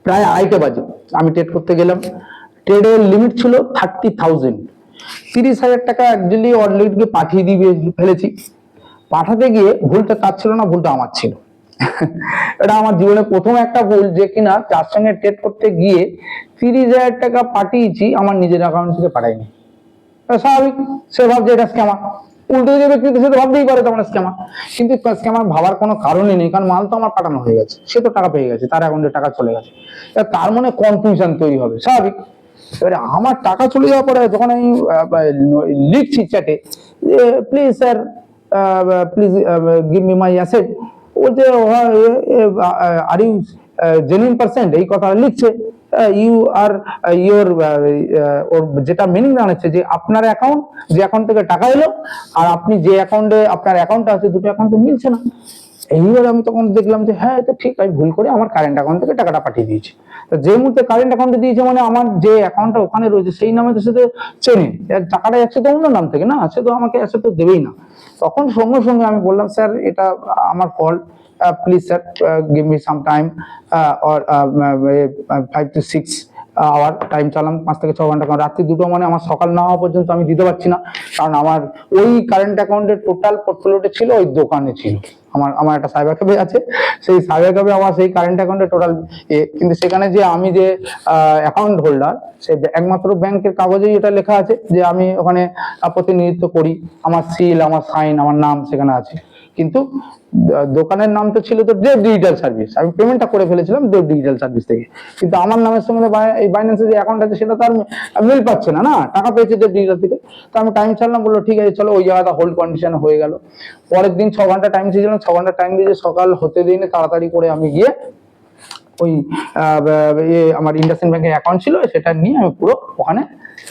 প্রায় 2:30 বাজে, আমি ট্রেড করতে গেলাম, ট্রেডের লিমিট ছিল 30,000, 30,000 টাকা অ্যাকচুয়ালি অলরেডি পাঠিয়ে দিয়ে ফেলেছি, পাঠাতে গিয়ে ভুলটা তার ছিল না, ভুলটা আমার ছিল। এটা আমার জীবনে প্রথম একটা ভুল, যে কিনা তার সঙ্গে ট্রেড করতে গিয়ে 30,000 টাকা পাঠিয়েছি, আমার নিজের অ্যাকাউন্ট থেকে পাঠাইনি, স্বাভাবিক সে ভাবছে এটা স্ক্যামার, উল্টো যে ব্যক্তি সে তো ভাবতেই পারে তোমার স্ক্যামার, কিন্তু স্ক্যামার ভাবার কোনো কারণই নেই, কারণ মাল তো আমার পাঠানো হয়ে গেছে, সে তো টাকা পেয়ে গেছে, তার অ্যাকাউন্টে টাকা চলে গেছে, তার মনে কনফিউশন তৈরি হবে স্বাভাবিক। এবারে আমার টাকা চলে যাওয়ার পরে যখন আমি লিখছি চ্যাটে যে please sir please give me my asset, বলছে আর ইউ জেনুইন পার্সেন্ট, এই কথা লিখছে, ইউ আর ইউর, ওর যেটা মিনিং দাঁড়াচ্ছে যে আপনার অ্যাকাউন্ট, যে অ্যাকাউন্ট থেকে টাকা এলো আর আপনি যে অ্যাকাউন্টে আপনার অ্যাকাউন্ট আছে দুটো অ্যাকাউন্টে মিলছে না। এইবার আমি তখন দেখলাম যে হ্যাঁ এটা ঠিক, আমি ভুল করে আমার কারেন্ট অ্যাকাউন্ট থেকে টাকাটা পাঠিয়ে দিয়েছি, তো যে মুহূর্তে কারেন্ট অ্যাকাউন্টে দিয়েছে মানে আমার যে অ্যাকাউন্টটা ওখানে রয়েছে সেই নামে তো সে তো চেনে, টাকাটা যাচ্ছে তো অন্য নাম থেকে না, সে তো আমাকে অ্যাসেট তো দেবেই না। তখন সঙ্গে সঙ্গে আমি বললাম স্যার এটা আমার fault, please sir give me some time, or 5 to 6 hour time চালাম, 5 থেকে 6 ঘন্টা, কারণ রাত্রি 2টো মানে আমার সকাল না হওয়া পর্যন্ত আমি দিতে পারছি না, কারণ আমার ওই কারেন্ট অ্যাকাউন্টের টোটাল পোর্টফোলিওটা ছিল ওই দোকানে ছিল, আমার আমার একটা সাইবার ক্যাফে আছে, সেই সাইবার ক্যাফে আমার সেই কারেন্ট অ্যাকাউন্টে টোটাল কিন্তু সেখানে যে আমি যে অ্যাকাউন্ট হোল্ডার, সেই একমাত্র ব্যাংকের কাগজেই এটা লেখা আছে যে আমি ওখানে প্রতিনিধিত্ব করি, আমার সিল, আমার সাইন, আমার নাম সেখানে আছে। কিন্তু দোকানের নাম তো ছিল তো দেব ডিজিটাল সার্ভিস, আমি পেমেন্টটা করে ফেলেছিলাম দেব ডিজিটাল সার্ভিস থেকে, কিন্তু আমার নামের সঙ্গে এই বাইন্যান্সের যে অ্যাকাউন্ট আছে সেটা তো আর মিল পাচ্ছে না, না টাকা পেয়েছে দেব ডিজিটাল থেকে। তো আমি টাইম ছাড়লাম, বললো ঠিক আছে চলো, ওই জায়গাটা হোল্ড কন্ডিশন হয়ে গেল। পরের দিন 6 ঘন্টা টাইম চেয়েছিলাম, 6 ঘন্টা টাইম দিয়ে সকাল হতে দিনে তাড়াতাড়ি করে আমি গিয়ে ওই আমার ইন্ডাসইন্ড ব্যাংকের অ্যাকাউন্ট ছিল সেটা নিয়ে আমি পুরো ওখানে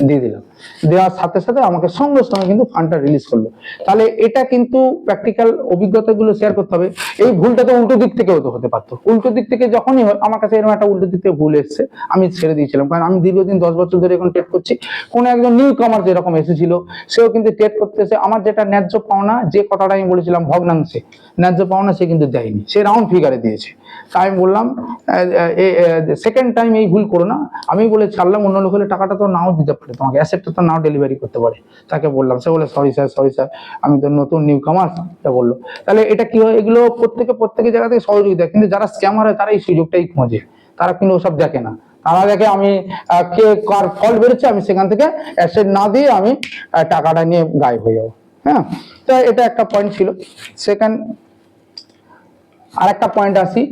দিয়ে দিলাম। দেওয়ার সাথে সাথে আমাকে সঙ্গে সঙ্গে কিন্তু ফান্ডটা রিলিজ করলো। তাহলে এটা কিন্তু প্র্যাকটিক্যাল অভিজ্ঞতাগুলো শেয়ার করতে হবে। এই ভুলটা তো উল্টো দিক থেকেও তো হতে পারতো। উল্টো দিক থেকে যখনই হয়, আমার কাছে এরকম একটা উল্টো দিক থেকে ভুল এসছে, আমি ছেড়ে দিয়েছিলাম, কারণ আমি দীর্ঘদিন 10 বছর ধরে এখন ট্রেড করছি। কোনো একজন নিউ কামার যেরকম এসেছিল, সেও কিন্তু ট্রেড করতেছে, আমার যেটা ন্যায্য পাওনা, যে কথাটা আমি বলেছিলাম ভগ্নাংশে ন্যায্য পাওনা, সে কিন্তু দেয়নি, সে রাউন্ড ফিগারে দিয়েছে। তাই আমি বললাম সেকেন্ড টাইম এই ভুল করো না। আমি বলে ছাড়লাম, অন্য লোক হলে টাকাটা তো নাও দিতে পারে, তোমাকে অ্যাসেটটা তো নাও ডেলিভারি করতে পারে। তাকে বললাম, সে বলে সরি স্যার, আমি তো নতুন নিউ কামার, এটা বললো। তাহলে এটা কি হয়, এগুলো প্রত্যেকের জায়গা থেকে সহযোগিতা, কিন্তু যারা স্ক্যামার হয় তারা এই সুযোগটাই খোঁজে, তারা কিন্তু ওসব দেখে না। তারা দেখে আমি কে কার ফল্ট বেরোচ্ছে, আমি সেখান থেকে অ্যাসেট না দিয়ে আমি টাকাটা নিয়ে গায়েব হয়ে যাবো। হ্যাঁ, তো এটা একটা পয়েন্ট ছিল। সেকেন্ড আর একটা পয়েন্ট আসি,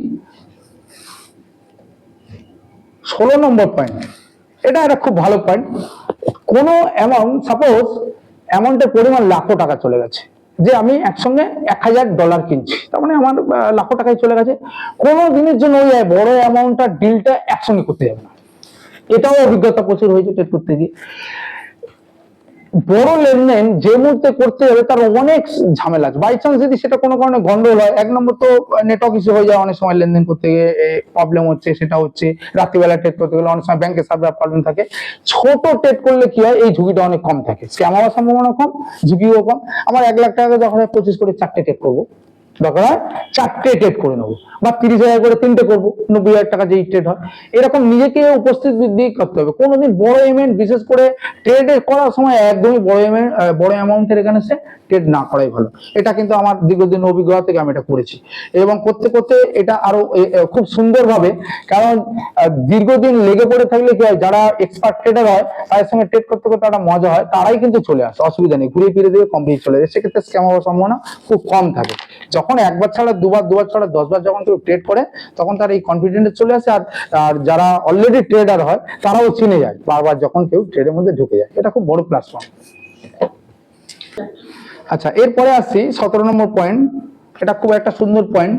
16 নম্বর পয়েন্ট। এটা একটা খুব ভালো পয়েন্ট। কোন অ্যামাউন্ট, সাপোজ অ্যামাউন্টের পরিমাণ লাখো টাকা চলে গেছে, যে আমি একসঙ্গে $1000 কিনছি, তার মানে আমার লাখো টাকায় চলে গেছে। কোনো দিনের জন্য ওই বড় অ্যামাউন্টটা ডিলটা একসঙ্গে করতে যাবে না। এটাও অভিজ্ঞতা প্রচুর হয়েছে ট্রেড করতে গিয়ে। বড় লেনদেন যে মুহূর্তে করতে যাবে তার অনেক ঝামেলা আছে। বাই চান্স যদি সেটা কোনো কারণে গন্ডগোল হয়, এক নম্বর তো নেটওয়ার্ক ইস্যু হয়ে যায়, অনেক সময় লেনদেন করতে গিয়ে প্রবলেম হচ্ছে, সেটা হচ্ছে রাত্রিবেলা ট্রেড করতে গেলে অনেক সময় ব্যাংকের সার্ভার প্রবলেম থাকে। ছোট ট্রেড করলে কি হয়, এই ঝুঁকিটা অনেক কম থাকে, স্ক্যাম হওয়ার সম্ভাবনা কম, ঝুঁকিও কম। আমার 1 লাখ টাকা যখন 25 করে 4টে ট্রেড করবো, দরকার হয় 4টে ট্রেড করে নেবো, বা 30,000 করে 3টে করবো, 90,000 টাকা যেই ট্রেড হয়। এরকম নিজেকে উপস্থিত দিয়ে করতে হবে। কোনোদিন বড় অ্যামাউন্ট, বিশেষ করে ট্রেড করার সময় একদমই বড় অ্যামাউন্টের এখানে সে ট্রেড না করাই ভালো। এটা কিন্তু আমার দীর্ঘদিন অভিজ্ঞতা থেকে আমি এটা করেছি, এবং করতে করতে এটা আরো খুব সুন্দরভাবে, কারণ দীর্ঘদিন লেগে পড়ে থাকলে কি হয়, যারা এক্সপার্ট ট্রেডার হয় তাদের সঙ্গে ট্রেড করতে করতে একটা মজা হয়, তারাই কিন্তু চলে আসে, অসুবিধা নেই, ঘুরে ফিরে দিয়ে কমপ্লিট চলে যায়। সেক্ষেত্রে স্ক্যাম হওয়ার সম্ভাবনা খুব কম থাকে। যখন একবার ছাড়া দুবার, দুবার ছাড়া 10 বার যখন কেউ ট্রেড করে, তখন তার এই কনফিডেন্স চলে আসে। আর যারা অলরেডি ট্রেডার হয় তারাও চিনে যায় বারবার যখন কেউ ট্রেডের মধ্যে ঢুকে যায়। এটা খুব বড় প্ল্যাটফর্ম। আচ্ছা, এরপরে আসছি 17 নম্বর পয়েন্ট। এটা খুব একটা সুন্দর পয়েন্ট।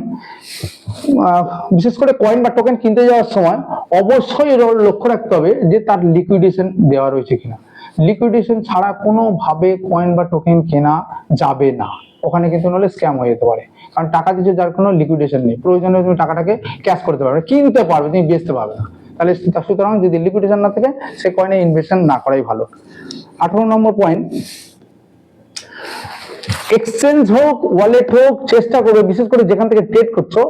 বিশেষ করে কয়েন বা টোকেন কিনতে যাওয়ার সময় অবশ্যই লক্ষ্য রাখতে হবে যে তার লিকুইডেশন দেওয়া রয়েছে কিনা। লিকুইডেশন ছাড়া কোনোভাবে কয়েন বা টোকেন কেনা যাবে না, ওখানে কিন্তু নলে স্ক্যাম হয়ে যেতে পারে। কারণ টাকা দিচ্ছে, যার কোনো লিকুইডেশন নেই, প্রয়োজনে তুমি টাকাটাকে ক্যাশ করতে পারবে, কিনতে পারবে, তুমি বেচতে পারবে না। তাহলে সুতরাং যদি লিকুইডেশন না থাকে, সে কয়েনে ইনভেস্টমেন্ট না করাই ভালো। 18 নম্বর পয়েন্ট, এক্সচেঞ্জ হোক, ওয়ালেট হোক, চেষ্টা করবে বিশেষ করে যেখান থেকে ট্রেড করছো,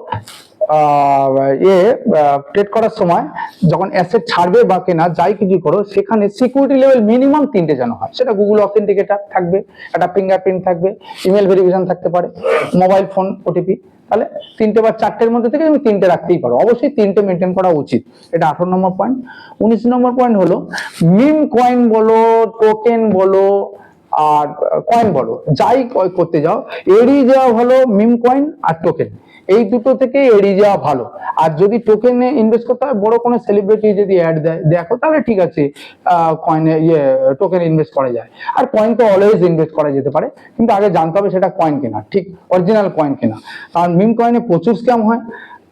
ট্রেড করার সময় যখন অ্যাসেট ছাড়বে বা কেনা যাই কিছু করো, সেখানে সিকিউরিটি লেভেল মিনিমাম 3টে যেন হয়। সেটা গুগল অথেন্টিকেটর থাকবে, একটা ফিঙ্গারপ্রিন্ট থাকবে, ইমেল ভেরিফিকেশন থাকতে পারে, মোবাইল ফোন ওটিপি। তাহলে 3টে বা 4টের মধ্যে থেকে তুমি 3টে রাখতেই পারো, অবশ্যই 3টে মেনটেন করা উচিত। এটা 18 নম্বর পয়েন্ট। 19 নম্বর পয়েন্ট হলো, মিম কয়েন বলো, টোকেন বলো, আর কয়েন বলো, যাই করতে যাও, এড়িয়ে যাওয়া ভালো মিম কয়েন আর টোকেন, এই দুটো থেকে এড়িয়ে যাওয়া ভালো। আর যদি টোকেনে ইনভেস্ট করতে হয়, বড় কোনো সেলিব্রিটি যদি অ্যাড দেয় দেখো, তাহলে ঠিক আছে, কয়েনে টোকেনে ইনভেস্ট করা যায়। আর কয়েন তো অলওয়েজ ইনভেস্ট করা যেতে পারে, কিন্তু আগে জানতে হবে সেটা কয়েন কেনা, ঠিক অরিজিনাল কয়েন কেনা। কারণ মিম কয়েনে প্রচুর স্ক্যাম হয়,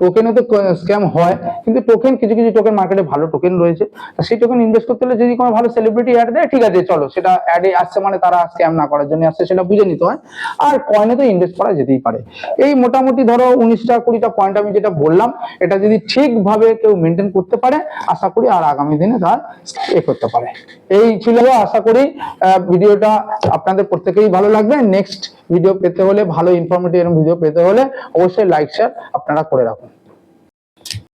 টোকেনে তো স্ক্যাম হয়, কিন্তু টোকেন কিছু কিছু টোকেন মার্কেটে ভালো টোকেন রয়েছে, সেই টোকেন ইনভেস্ট করতে হলে যদি কোনো ভালো সেলিব্রিটি অ্যাড দেয়, ঠিক আছে চলো, সেটা অ্যাডে আসছে মানে তারা স্ক্যাম না করার জন্য আসছে, সেটা বুঝে নিতে হয়। আর কয়েনে তো ইনভেস্ট করা যেতেই পারে। এই মোটামুটি ধরো 19টা 20টা পয়েন্ট আমি যেটা বললাম, এটা যদি ঠিকভাবে কেউ মেনটেন করতে পারে, আশা করি আর আগামী দিনে তার করতে পারে। এই ছিল, আশা করি ভিডিওটা আপনাদের প্রত্যেকেই ভালো লাগবে। নেক্সট ভিডিও পেতে হলে, ভালো ইনফরমেটিভ ভিডিও পেতে হলে অবশ্যই লাইক শেয়ার আপনারা করে রাখুন।